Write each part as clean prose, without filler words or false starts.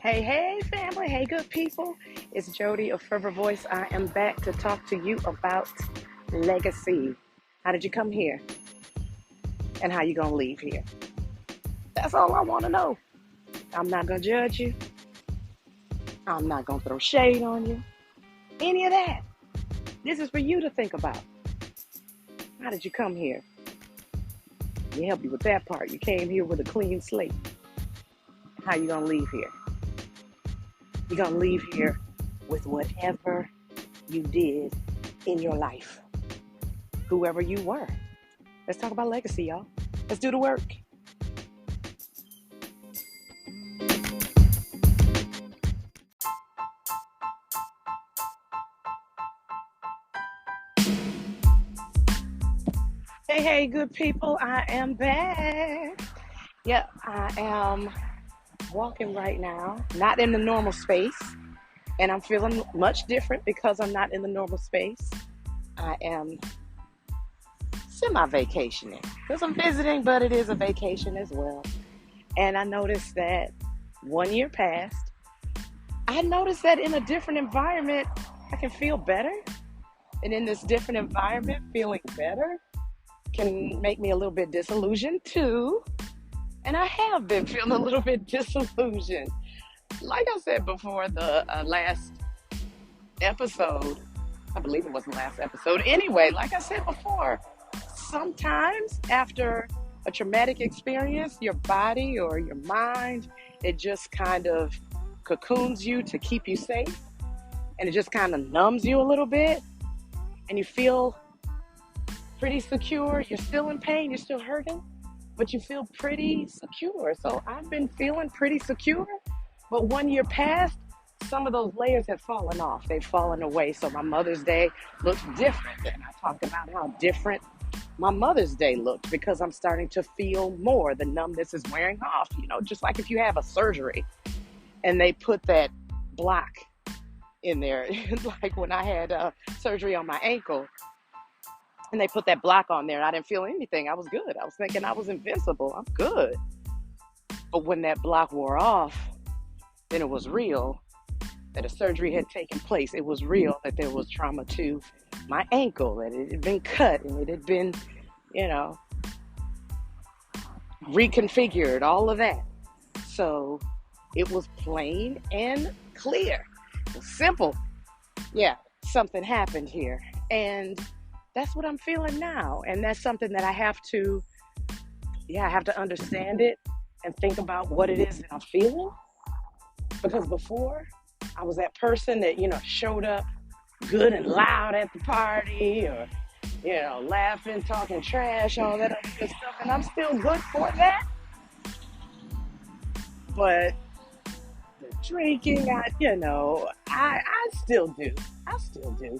Hey, family. Hey, good people. It's Jody of Fervor Voice. I am back to talk to you about legacy. How did you come here? And how you going to leave here? That's all I want to know. I'm not going to judge you. I'm not going to throw shade on you. Any of that. This is for you to think about. How did you come here? You help you with that part. You came here with a clean slate. How you going to leave here? You're going to leave here with whatever you did in your life. Whoever you were. Let's talk about legacy, y'all. Let's do the work. Hey, good people. I am back. Yep, I am walking right now, not in the normal space. And I'm feeling much different because I'm not in the normal space. I am semi-vacationing because I'm visiting, but it is a vacation as well. And I noticed that 1 year passed. I noticed that in a different environment, I can feel better. And in this different environment, feeling better can make me a little bit disillusioned too. And I have been feeling a little bit disillusioned. Like I said before, the last episode, I believe it was the last episode. Anyway, like I said before, sometimes after a traumatic experience, your body or your mind, it just kind of cocoons you to keep you safe. And it just kind of numbs you a little bit. And you feel pretty secure. You're still in pain. You're still hurting. But you feel pretty secure. So I've been feeling pretty secure. But 1 year passed, some of those layers have fallen off. They've fallen away. So my Mother's Day looks different. And I talked about how different my Mother's Day looked because I'm starting to feel more. The numbness is wearing off. You know, just like if you have a surgery and they put that block in there. Like when I had surgery on my ankle and they put that block on there and I didn't feel anything. I was good. I was thinking I was invincible. I'm good. But when that block wore off, then it was real that a surgery had taken place. It was real that there was trauma to my ankle, that it had been cut and it had been, reconfigured, all of that. So it was plain and clear. It was simple. Yeah, something happened here. And that's what I'm feeling now. And that's something that I have to understand it and think about what it is that I'm feeling. Because before, I was that person that, showed up good and loud at the party or, laughing, talking trash, all that other good stuff. And I'm still good for that. But the drinking, I still do. I still do.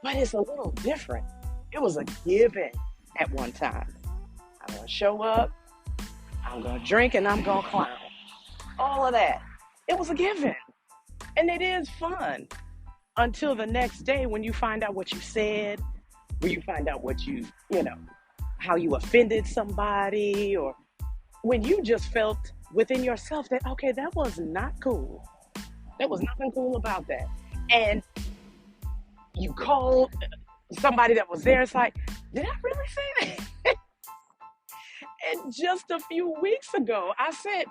But it's a little different. It was a given at one time. I'm going to show up, I'm going to drink, and I'm going to clown. All of that. It was a given. And it is fun until the next day when you find out what you said, when you find out what how you offended somebody, or when you just felt within yourself that, okay, that was not cool. There was nothing cool about that. And you called somebody that was there. It's like, did I really say that? And just a few weeks ago, I said,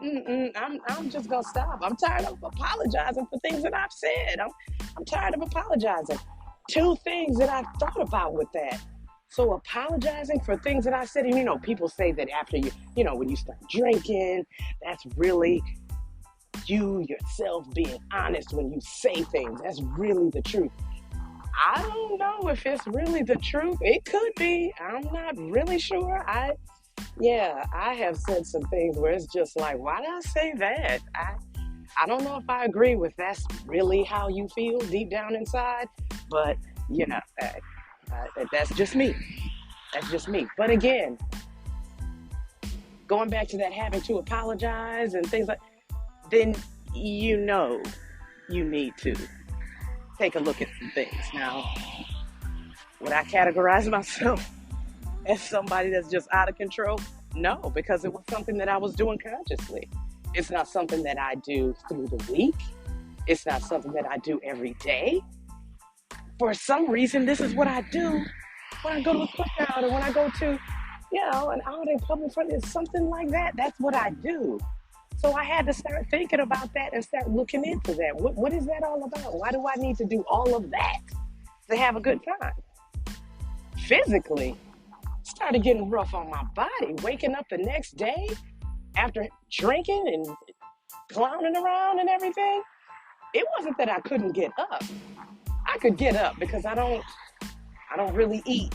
I'm just going to stop. I'm tired of apologizing for things that I've said. I'm tired of apologizing. 2 things that I've thought about with that. So apologizing for things that I said, and people say that after when you start drinking, that's really you yourself being honest when you say things. That's really the truth. I don't know if it's really the truth. It could be. I'm not really sure. I have said some things where it's just like, why did I say that? I don't know if I agree with that's really how you feel deep down inside, but that's just me. That's just me. But again, going back to that having to apologize and things like, then you need to take a look at some things. Now, would I categorize myself as somebody that's just out of control? No, because it was something that I was doing consciously. It's not something that I do through the week. It's not something that I do every day. For some reason, this is what I do when I go to a cookout or when I go to, an outing, public fun. It's something like that. That's what I do. So I had to start thinking about that and start looking into that. What is that all about? Why do I need to do all of that to have a good time? Physically, started getting rough on my body. Waking up the next day after drinking and clowning around and everything, it wasn't that I couldn't get up. I could get up because I don't really eat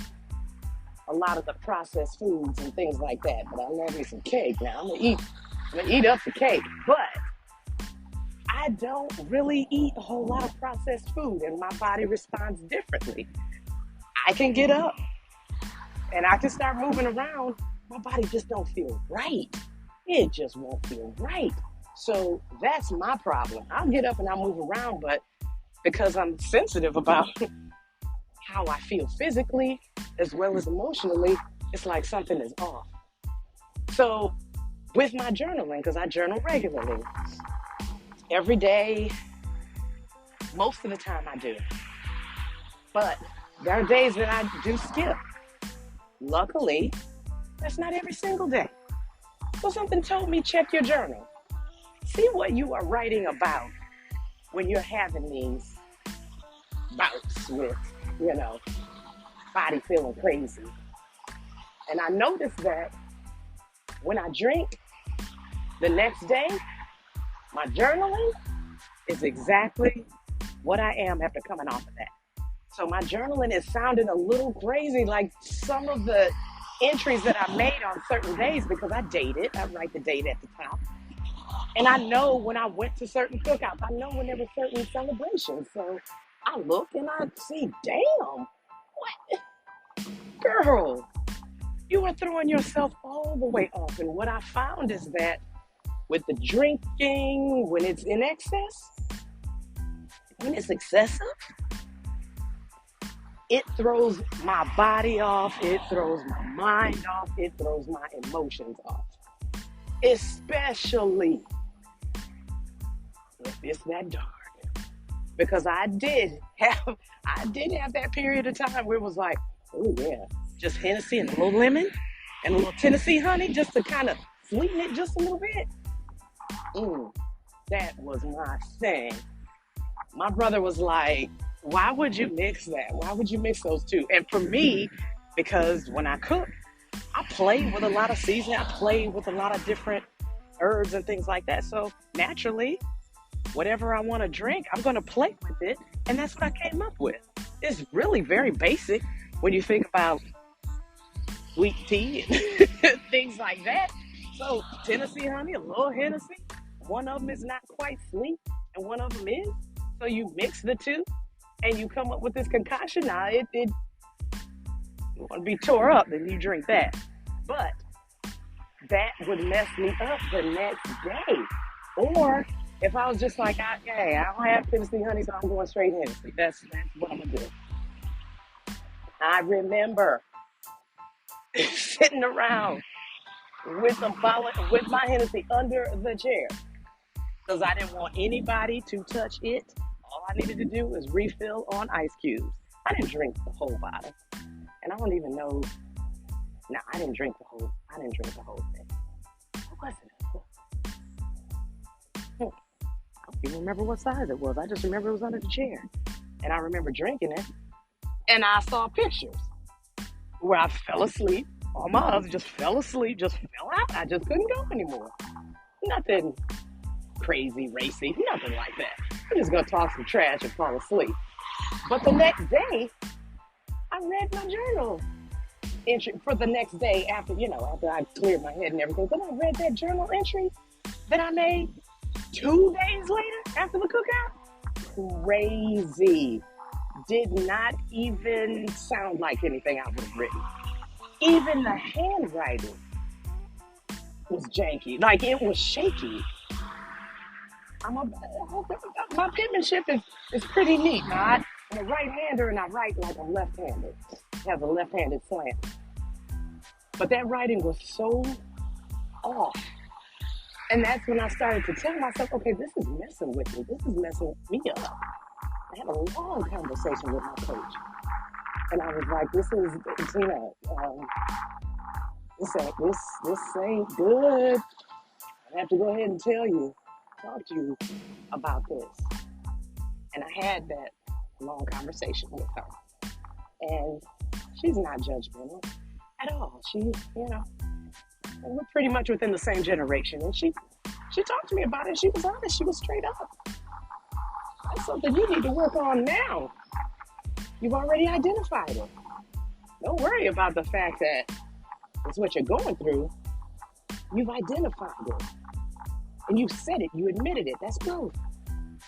a lot of the processed foods and things like that. But I love me some cake now. I'm gonna eat up the cake. But I don't really eat a whole lot of processed food, and my body responds differently. I can get up and I can start moving around. My body just don't feel right. It just won't feel right. So that's my problem. I'll get up and I'll move around, but because I'm sensitive about how I feel physically as well as emotionally, it's like something is off. So with my journaling, because I journal regularly, every day, most of the time I do. But there are days that I do skip. Luckily, that's not every single day. So something told me, check your journal. See what you are writing about when you're having these bouts with, body feeling crazy. And I noticed that when I drink, the next day, my journaling is exactly what I am after coming off of that. So my journaling is sounding a little crazy, like some of the entries that I made on certain days, because I date it. I write the date at the top. And I know when I went to certain cookouts, I know when there were certain celebrations. So I look and I see, damn, what? Girl, you are throwing yourself all the way off. And what I found is that with the drinking, when it's in excess, when it's excessive, it throws my body off, it throws my mind off, it throws my emotions off. Especially if it's that dark. Because I did have that period of time where it was like, oh yeah, just Hennessy and a little lemon and a little Tennessee honey just to kind of sweeten it just a little bit. That was my thing. My brother was like, why would you mix that? Why would you mix those two? And for me, because when I cook, I play with a lot of seasoning. I play with a lot of different herbs and things like that. So naturally, whatever I want to drink, I'm going to play with it. And that's what I came up with. It's really very basic when you think about sweet tea and things like that. So Tennessee honey, a little Hennessy. One of them is not quite sweet and one of them is. So you mix the two and you come up with this concoction. Now, you want to be tore up, then you drink that. But that would mess me up the next day. Or if I was just like, okay, I don't have Tennessee honey, so I'm going straight Hennessy. That's what I'm going to do. I remember sitting around with my Hennessy under the chair because I didn't want anybody to touch it. All I needed to do was refill on ice cubes. I didn't drink the whole bottle. And I don't even know. No, I didn't drink the whole thing. What was it? I don't even remember what size it was. I just remember it was under the chair. And I remember drinking it. And I saw pictures where I fell asleep. All my others just fell asleep, just fell out. I just couldn't go anymore. Nothing crazy, racy, nothing like that. I'm just going to talk some trash and fall asleep. But the next day, I read my journal entry for the next day after I cleared my head and everything. Then I read that journal entry that I made 2 days later after the cookout. Crazy. Did not even sound like anything I would have written. Even the handwriting was janky. Like, it was shaky. My penmanship is pretty neat. Now, I'm a right-hander and I write like I'm left-handed. I have a left-handed slant. But that writing was so off And that's when I started to tell myself, okay, this is messing with me. This is messing me up. I had a long conversation with my coach. And I was like, this is, Tina, this ain't good. I have to go ahead and talk to you about this. And I had that long conversation with her. And she's not judgmental at all. We're pretty much within the same generation. And she talked to me about it. She was honest. She was straight up. That's something you need to work on now. You've already identified it. Don't worry about the fact that it's what you're going through. You've identified it. And you said it. You admitted it. That's growth.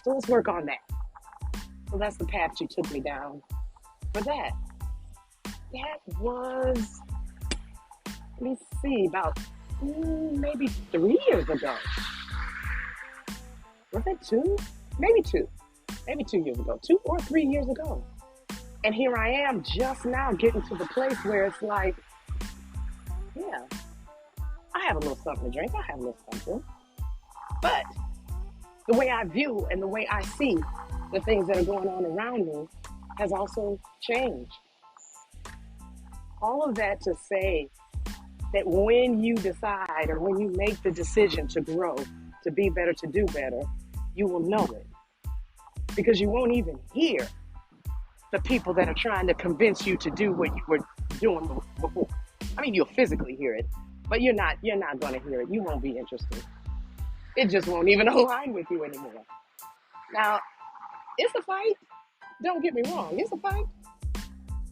So let's work on that. So that's the path she took me down for that. That was, let me see, about maybe 3 years ago. Was it 2? Maybe 2. Maybe 2 years ago. 2 or 3 years ago. And here I am just now getting to the place where it's like, yeah, I have a little something to drink. I have a little something. But the way I view and the way I see the things that are going on around me has also changed. All of that to say that when you decide or when you make the decision to grow, to be better, to do better, you will know it. Because you won't even hear the people that are trying to convince you to do what you were doing before. I mean, you'll physically hear it, but you're not going to hear it. You won't be interested. It just won't even align with you anymore. Now, it's a fight. Don't get me wrong. It's a fight.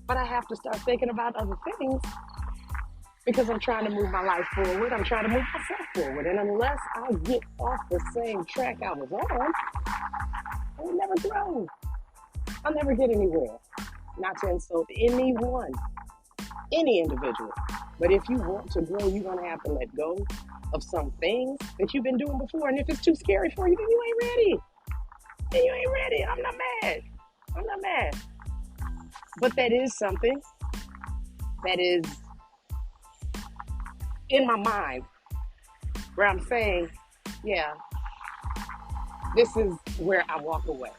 But I have to start thinking about other things because I'm trying to move my life forward. I'm trying to move myself forward. And unless I get off the same track I was on, I will never grow. I'll never get anywhere. Not to insult anyone, any individual. But if you want to grow, you're going to have to let go of some things that you've been doing before. And if it's too scary for you, then you ain't ready. Then you ain't ready. I'm not mad. But that is something that is in my mind where I'm saying, yeah, this is where I walk away.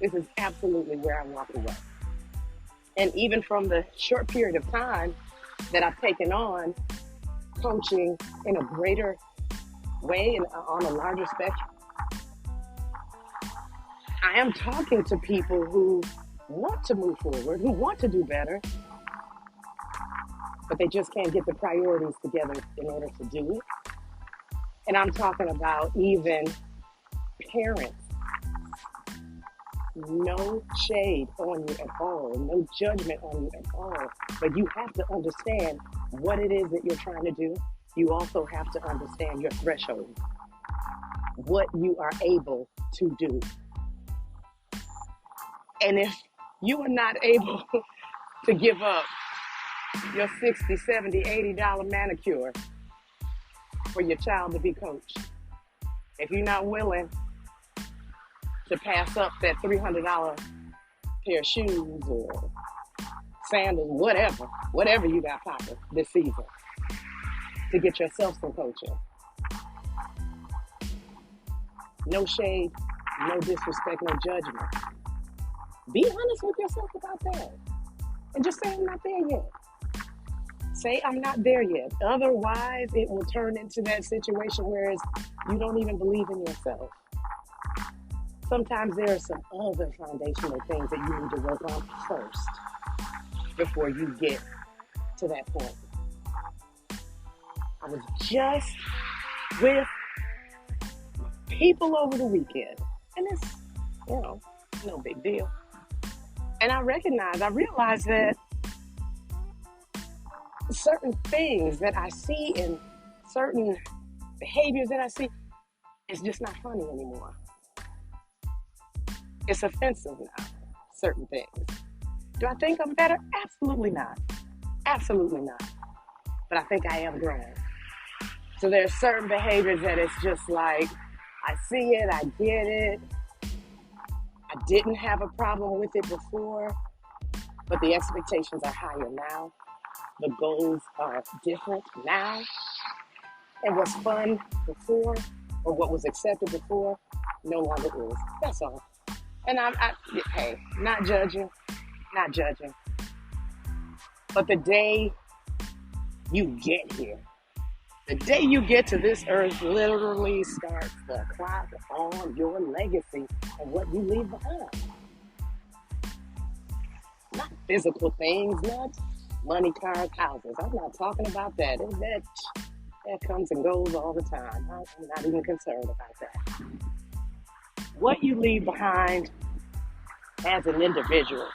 This is absolutely where I walk away. And even from the short period of time that I've taken on coaching in a greater way and on a larger spectrum, I am talking to people who want to move forward, who want to do better, but they just can't get the priorities together in order to do it. And I'm talking about even parents. No shade on you at all, no judgment on you at all, but you have to understand what it is that you're trying to do. You also have to understand your threshold, what you are able to do. And if you are not able to give up your $60, $70, $80 manicure for your child to be coached, if you're not willing to pass up that $300 pair of shoes or sandals, whatever you got popping this season to get yourself some coaching. No shade, no disrespect, no judgment. Be honest with yourself about that. And just say, I'm not there yet. Say, I'm not there yet. Otherwise, it will turn into that situation where you don't even believe in yourself. Sometimes there are some other foundational things that you need to work on first before you get to that point. I was just with people over the weekend, and it's, no big deal. And I realized that certain things that I see and certain behaviors that I see, it's just not funny anymore. It's offensive now, certain things. Do I think I'm better? Absolutely not. Absolutely not. But I think I am growing. So there's certain behaviors that it's just like, I see it, I get it. I didn't have a problem with it before, but the expectations are higher now. The goals are different now. And what's fun before or what was accepted before no longer is. That's all. And hey, not judging, not judging. But the day you get here, the day you get to this earth literally starts the clock on your legacy and what you leave behind. Not physical things, not money, cars, houses. I'm not talking about that. That comes and goes all the time. I'm not even concerned about that. What you leave behind as an individual,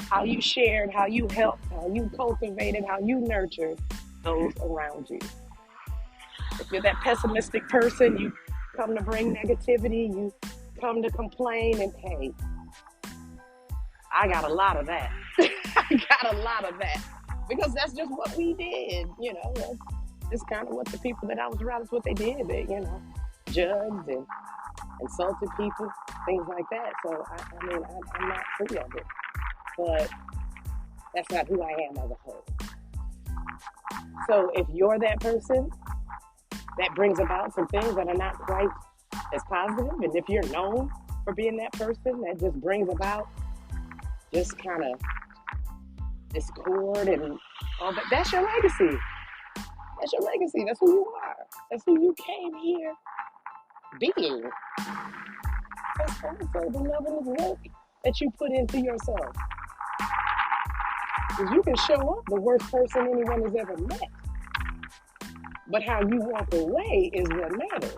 how you shared, how you helped, how you cultivated, how you nurtured those around you. If you're that pessimistic person, you come to bring negativity, you come to complain, and hey, I got a lot of that. I got a lot of that. Because that's just what we did, you know. That's kind of what the people that I was around, that's what they did. They, you know, judged and insulted people, things like that. So, I'm not free of it. But that's not who I am as a whole. So if you're that person that brings about some things that are not quite as positive, and if you're known for being that person that just brings about just kind of discord and all that, that's your legacy. That's your legacy. That's who you are. That's who you came here being. That's also the level of work that you put into yourself. Because you can show up the worst person anyone has ever met. But how you walk away is what matters.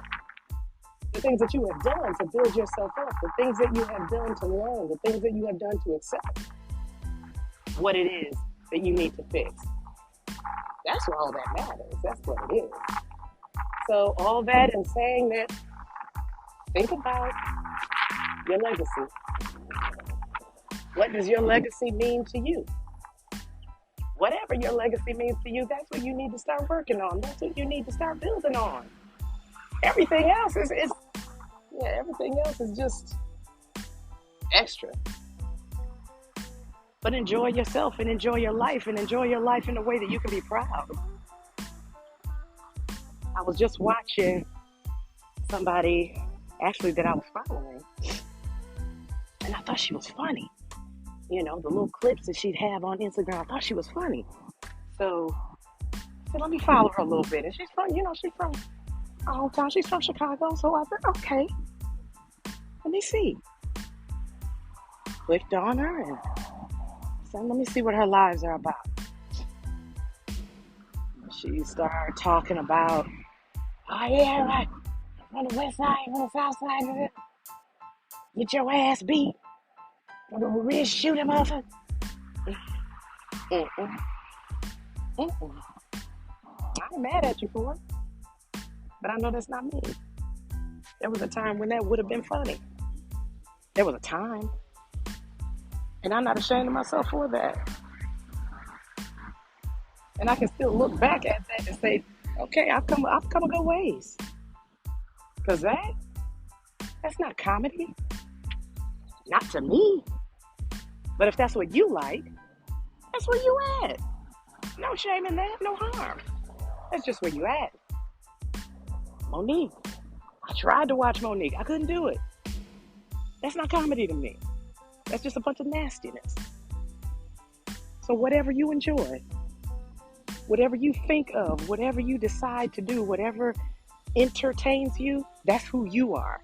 The things that you have done to build yourself up, the things that you have done to learn, the things that you have done to accept what it is that you need to fix. That's all that matters. That's what it is. So all that and saying that, think about your legacy. What does your legacy mean to you? Whatever your legacy means to you, that's what you need to start working on. That's what you need to start building on. Everything else everything else is just extra. But enjoy yourself and enjoy your life and enjoy your life in a way that you can be proud. I was just watching somebody actually that I was following, and I thought she was funny. You know, the little clips that she'd have on Instagram, I thought she was funny. So I said, let me follow her a little bit. And she's from, she's from my hometown. She's from Chicago. So I said, okay, let me see. Clicked on her and said, let me see what her lives are about. She started talking about, oh yeah, right, from the west side, from the south side of it. Get your ass beat. I'm gonna really shoot him off. I ain't mad at you for it, but I know that's not me. There was a time when that would have been funny. There was a time, and I'm not ashamed of myself for that. And I can still look back at that and say, okay, I've come a good ways. Cause that's not comedy. Not to me. But if that's what you like, that's where you at. No shame in that, no harm. That's just where you at. Monique. I tried to watch Monique. I couldn't do it. That's not comedy to me. That's just a bunch of nastiness. So whatever you enjoy, whatever you think of, whatever you decide to do, whatever entertains you, that's who you are.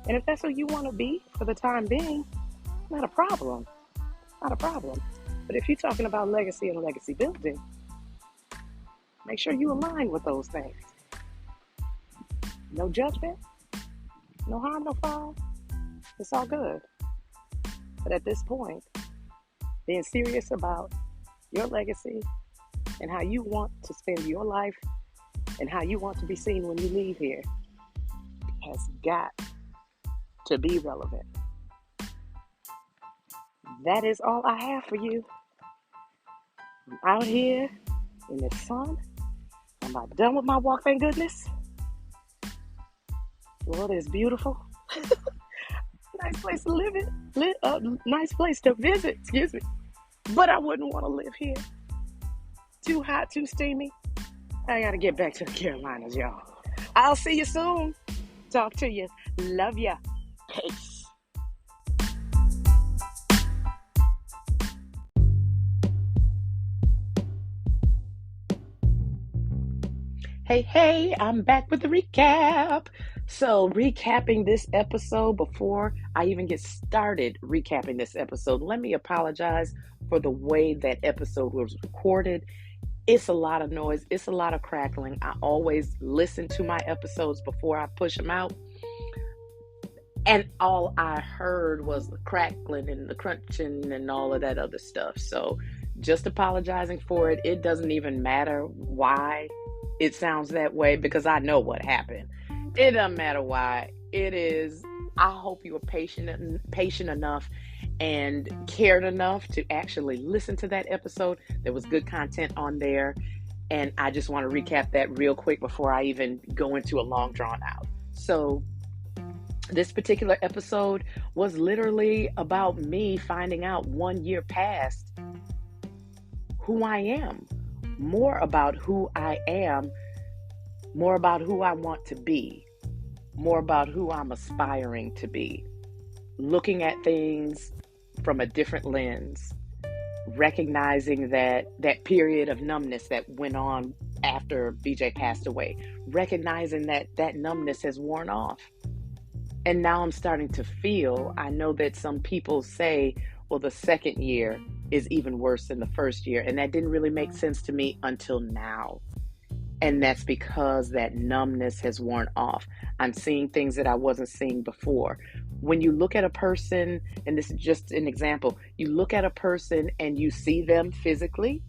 And if that's who you want to be for the time being, not a problem. Not a problem. But if you're talking about legacy and legacy building, make sure you align with those things. No judgment, no harm, no foul. It's all good. But at this point, being serious about your legacy and how you want to spend your life and how you want to be seen when you leave here has got to be relevant. That is all I have for you. I'm out here in the sun. I'm about done with my walk, thank goodness. Florida is beautiful. Nice place to live in. Nice place to visit, excuse me. But I wouldn't want to live here. Too hot, too steamy. I gotta get back to the Carolinas, y'all. I'll see you soon. Talk to you. Love ya. Peace. Hey, hey, I'm back with the recap. So, recapping this episode before I even get started recapping this episode, let me apologize for the way that episode was recorded. It's a lot of noise, it's a lot of crackling. I always listen to my episodes before I push them out. And all I heard was the crackling and the crunching and all of that other stuff. So, just apologizing for it. It doesn't even matter why it sounds that way because I know what happened. It doesn't matter why. It is. I hope you were patient enough and cared enough to actually listen to that episode. There was good content on there. And I just want to recap that real quick before I even go into a long drawn out. So, this particular episode was literally about me finding out 1 year past who I am, more about who I am, more about who I want to be, more about who I'm aspiring to be, looking at things from a different lens, recognizing that period of numbness that went on after BJ passed away, recognizing that numbness has worn off. And now I'm starting to feel, I know that some people say, well, the second year is even worse than the first year. And that didn't really make sense to me until now. And that's because that numbness has worn off. I'm seeing things that I wasn't seeing before. When you look at a person, and this is just an example, you look at a person and you see them physically,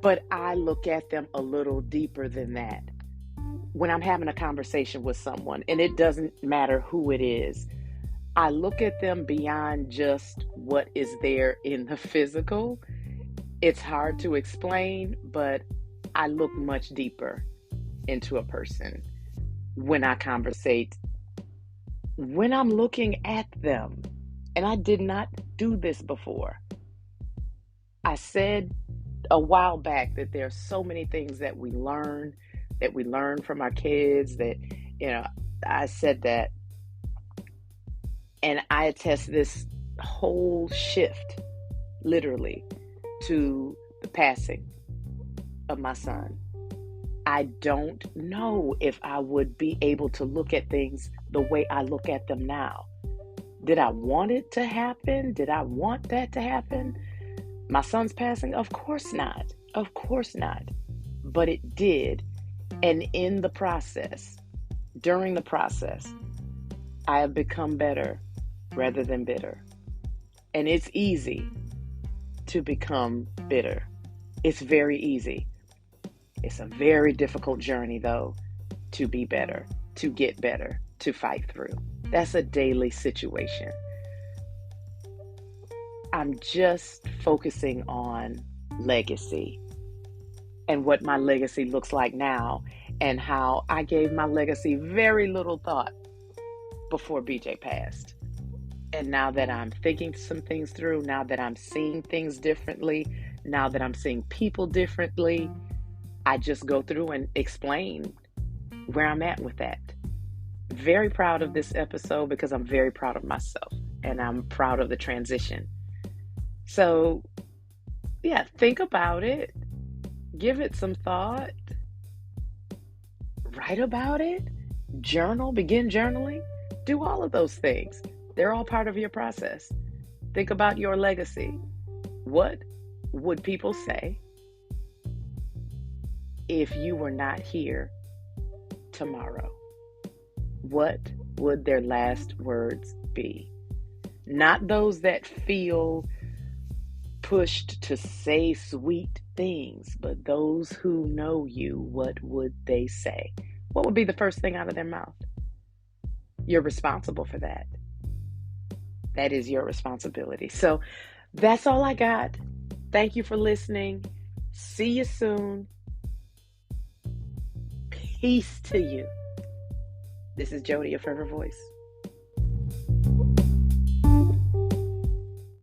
but I look at them a little deeper than that. When I'm having a conversation with someone, and it doesn't matter who it is, I look at them beyond just what is there in the physical. It's hard to explain, but I look much deeper into a person when I conversate, when I'm looking at them. And I did not do this before. I said a while back that there are so many things that we learn from our kids, that, I said that. And I attest this whole shift, literally, to the passing of my son. I don't know if I would be able to look at things the way I look at them now. Did I want it to happen? Did I want that to happen? My son's passing? Of course not. Of course not. But it did. And in the process, during the process, I have become better rather than bitter. And it's easy to become bitter. It's very easy. It's a very difficult journey, though, to be better, to get better, to fight through. That's a daily situation. I'm just focusing on legacy and what my legacy looks like now, and how I gave my legacy very little thought before BJ passed. And now that I'm thinking some things through, now that I'm seeing things differently, now that I'm seeing people differently, I just go through and explain where I'm at with that. Very proud of this episode because I'm very proud of myself and I'm proud of the transition. So, yeah, think about it. Give it some thought. Write about it. Journal. Begin journaling. Do all of those things. They're all part of your process. Think about your legacy. What would people say if you were not here tomorrow? What would their last words be? Not those that feel pushed to say sweet things, but those who know you, what would they say? What would be the first thing out of their mouth? You're responsible for that. That is your responsibility. So that's all I got. Thank you for listening. See you soon. Peace to you. This is Jody, your favorite voice.